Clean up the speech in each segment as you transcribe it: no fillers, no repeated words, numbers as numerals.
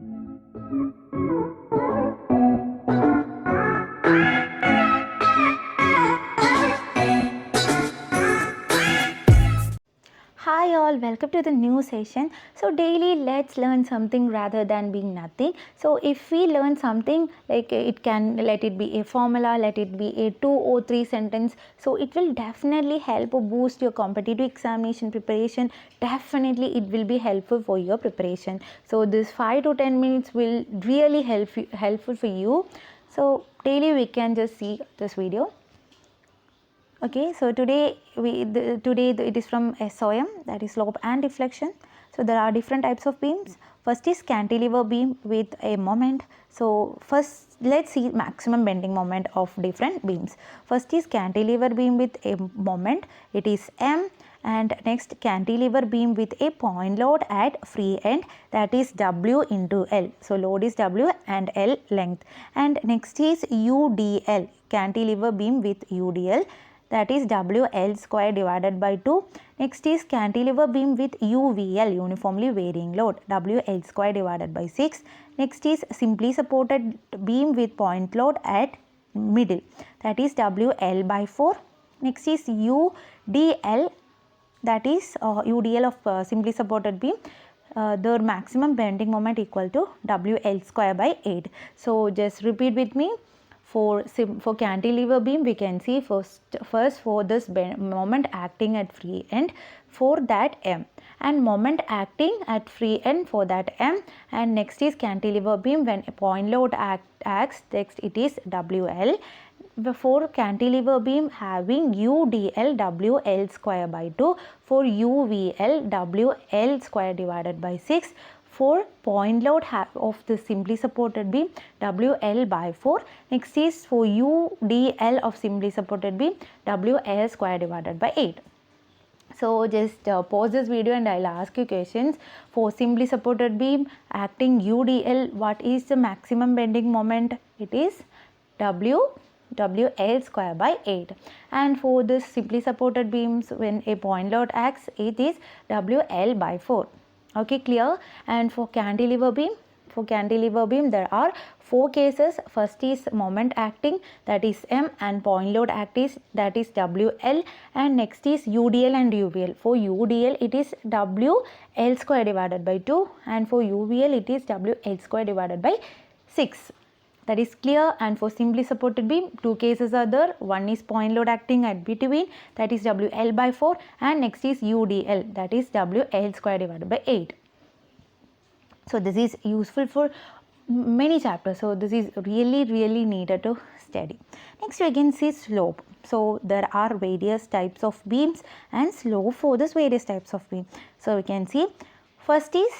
Hi all, welcome to the new session. So daily let's learn something rather than being nothing. So if we learn something, like it can, let it be a formula, let it be a 2 or 3 sentence, so it will definitely help boost your competitive examination preparation. Definitely it will be helpful for your preparation. So this 5 to 10 minutes will really helpful for you. So daily we can just see this video. Okay, so today it is from SOM, that is slope and deflection. So there are different types of beams. First is cantilever beam with a moment. So first let's see maximum bending moment of different beams. First is cantilever beam with a moment, it is M, and next cantilever beam with a point load at free end, that is W into L. So load is W and L length. And next is UDL, cantilever beam with UDL, that is WL square divided by 2. Next is cantilever beam with UVL, uniformly varying load, WL square divided by 6. Next is simply supported beam with point load at middle, that is WL by 4. Next is UDL, that is UDL of simply supported beam. Their maximum bending moment equal to WL square by 8. So just repeat with me. For cantilever beam, we can see first for this moment acting at free end, for that M, and moment acting at free end for that M. And next is cantilever beam when a point load acts, next it is WL. For cantilever beam having UDL, WL square by 2. For UVL, WL square divided by 6. For point load of the simply supported beam, WL by 4. Next is for UDL of simply supported beam, WL square divided by 8. So just pause this video and I'll ask you questions. For simply supported beam acting UDL, what is the maximum bending moment? It is WL square by 8. And for this simply supported beams, when a point load acts, it is WL by 4. Okay, clear? And for cantilever beam, there are 4 cases. First is moment acting, that is M, and point load acting, that is WL. And next is UDL and UVL. For UDL, it is WL square divided by 2, and for UVL, it is WL square divided by 6. That is clear. And for simply supported beam, 2 cases are there. One is point load acting at between, that is WL by 4, and next is UDL, that is WL square divided by 8. So this is useful for many chapters. So this is really needed to study. Next we can see slope. So there are various types of beams and slope for this various types of beam. So we can see first is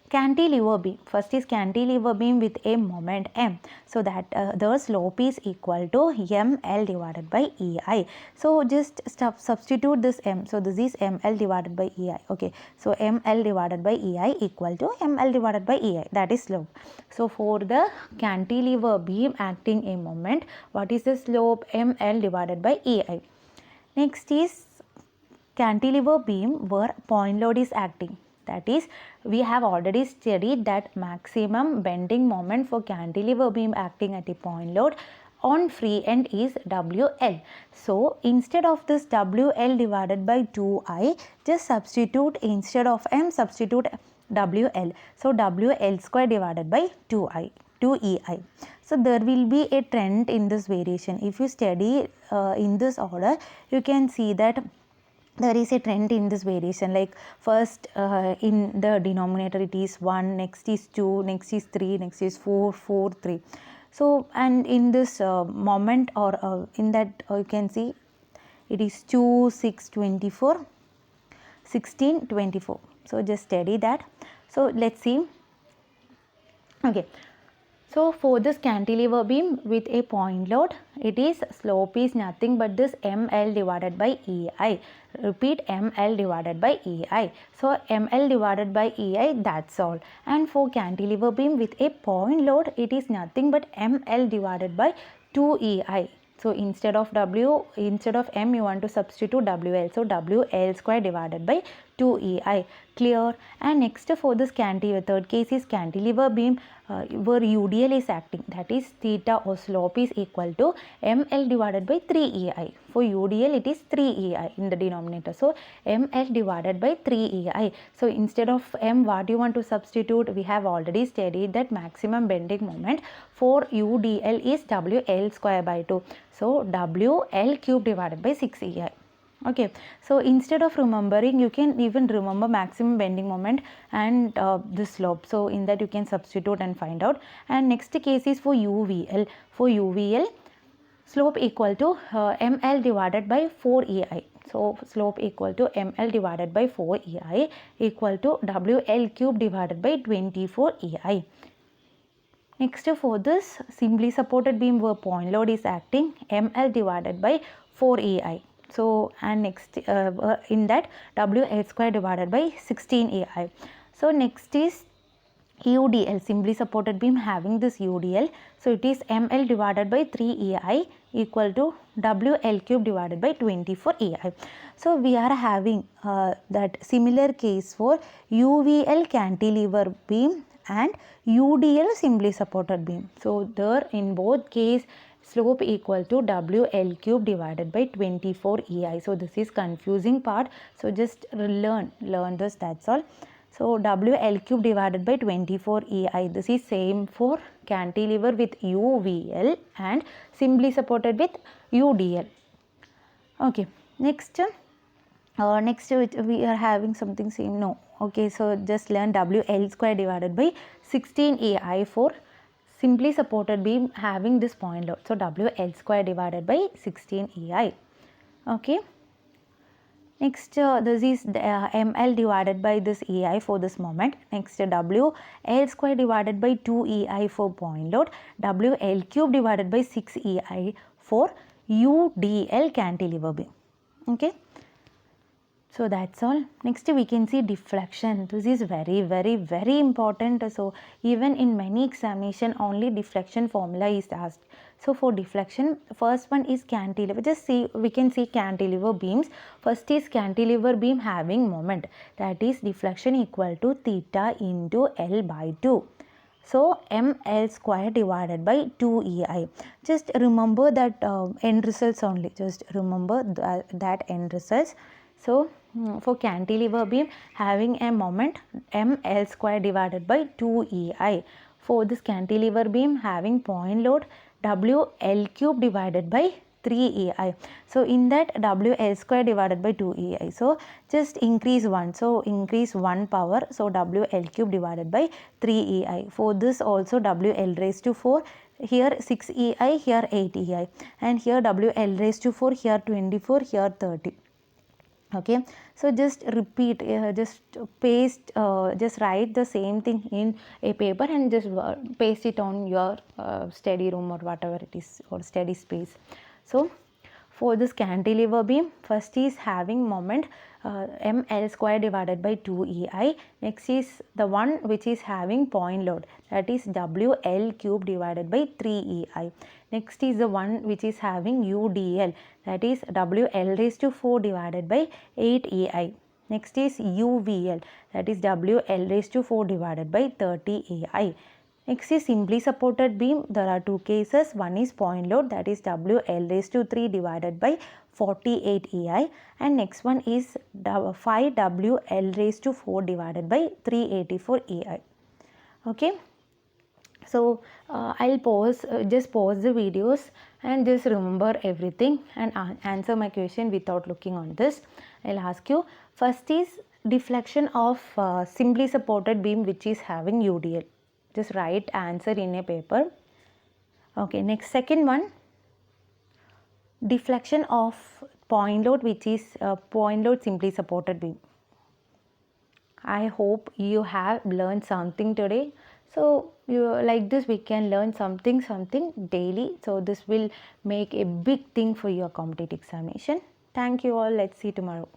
cantilever beam. First is cantilever beam with a moment M. So that the slope is equal to ML divided by EI. So just substitute this M. So this is ML divided by EI. Okay. So ML divided by EI equal to ML divided by EI. That is slope. So for the cantilever beam acting a moment, what is the slope? ML divided by EI. Next is cantilever beam where point load is acting. That is, we have already studied that maximum bending moment for cantilever beam acting at a point load on free end is WL. So instead of this WL divided by 2I, just substitute, instead of M, substitute WL. So WL square divided by 2EI. So there will be a trend in this variation. If you study in this order, you can see that there is a trend in this variation. Like first in the denominator it is 1, next is 2, next is 3, next is 4, 4, 3. So and in this moment or in that you can see it is 2, 6, 24, 16, 24. So just study that. So let's see. Okay. So for this cantilever beam with a point load, it is slope is nothing but this ML divided by EI. Repeat, ML divided by EI. So ML divided by EI, that's all. And for cantilever beam with a point load, it is nothing but ML divided by 2EI. So instead of M, you want to substitute WL. So WL square divided by 2 EI. Clear? And next for this cantilever, third case is cantilever beam where UDL is acting, that is theta or slope is equal to ML divided by 3 EI. For UDL it is 3 EI in the denominator. So ML divided by 3 EI. So instead of M, what you want to substitute? We have already studied that maximum bending moment for UDL is WL square by 2. So WL cube divided by 6 EI. Okay, so instead of remembering, you can even remember maximum bending moment and the slope. So in that you can substitute and find out. And next case is for UVL. For UVL, slope equal to ML divided by 4 EI. So slope equal to ML divided by 4 EI equal to WL cube divided by 24 EI. Next for this simply supported beam where point load is acting, ML divided by 4 EI. So and next in that WL square divided by 16 EI. So next is UDL, simply supported beam having this UDL. So it is ML divided by 3 EI equal to WL cube divided by 24 EI. So we are having that similar case for UVL cantilever beam and UDL simply supported beam. So there in both case slope equal to WL cube divided by 24 EI. So this is confusing part. So just learn this, that's all. So WL cube divided by 24 EI. This is same for cantilever with UVL and simply supported with UDL. Okay, next we are having something same. No. Okay, so just learn WL square divided by 16 EI for simply supported beam having this point load. So WL square divided by 16 EI. Okay. Next this is ML divided by this EI for this moment. Next WL square divided by 2 EI for point load. WL cube divided by 6 EI for UDL cantilever beam. Okay. So that's all. Next we can see deflection. This is very important. So even in many examination only deflection formula is asked. So for deflection, first one is cantilever. Just see, we can see cantilever beams. First is cantilever beam having moment, that is deflection equal to theta into L by 2. So ML square divided by 2 EI. Just remember that end results only. Just remember that end results. So for cantilever beam having a moment ML square divided by 2 EI. For this cantilever beam having point load WL cube divided by 3 EI. So in that WL square divided by 2 EI. So just increase 1. So increase 1 power. So WL cube divided by 3 EI. For this also WL raised to 4. Here 6 EI, here 8 EI. And here WL raised to 4, here 24, here 30. Okay, so just repeat, just paste, just write the same thing in a paper and just paste it on your study room or whatever it is, or study space. So for this cantilever beam, first is having moment ML square divided by 2 EI. Next is the one which is having point load, that is WL cube divided by 3 EI. Next is the one which is having UDL, that is WL raised to 4 divided by 8 EI. Next is UVL, that is WL raised to 4 divided by 30 EI. Next is simply supported beam. There are two cases. One is point load, that is WL raised to 3 divided by 48 EI, and next one is 5 WL raised to 4 divided by 384 EI. Okay. So I'll pause, just pause the videos and just remember everything and answer my question without looking on this. I'll ask you, first is deflection of simply supported beam which is having UDL. Just write answer in a paper. Okay, next second one, deflection of point load which is point load simply supported beam. I hope you have learned something today. So you like this, we can learn something daily. So this will make a big thing for your competitive examination. Thank you all. Let's see tomorrow.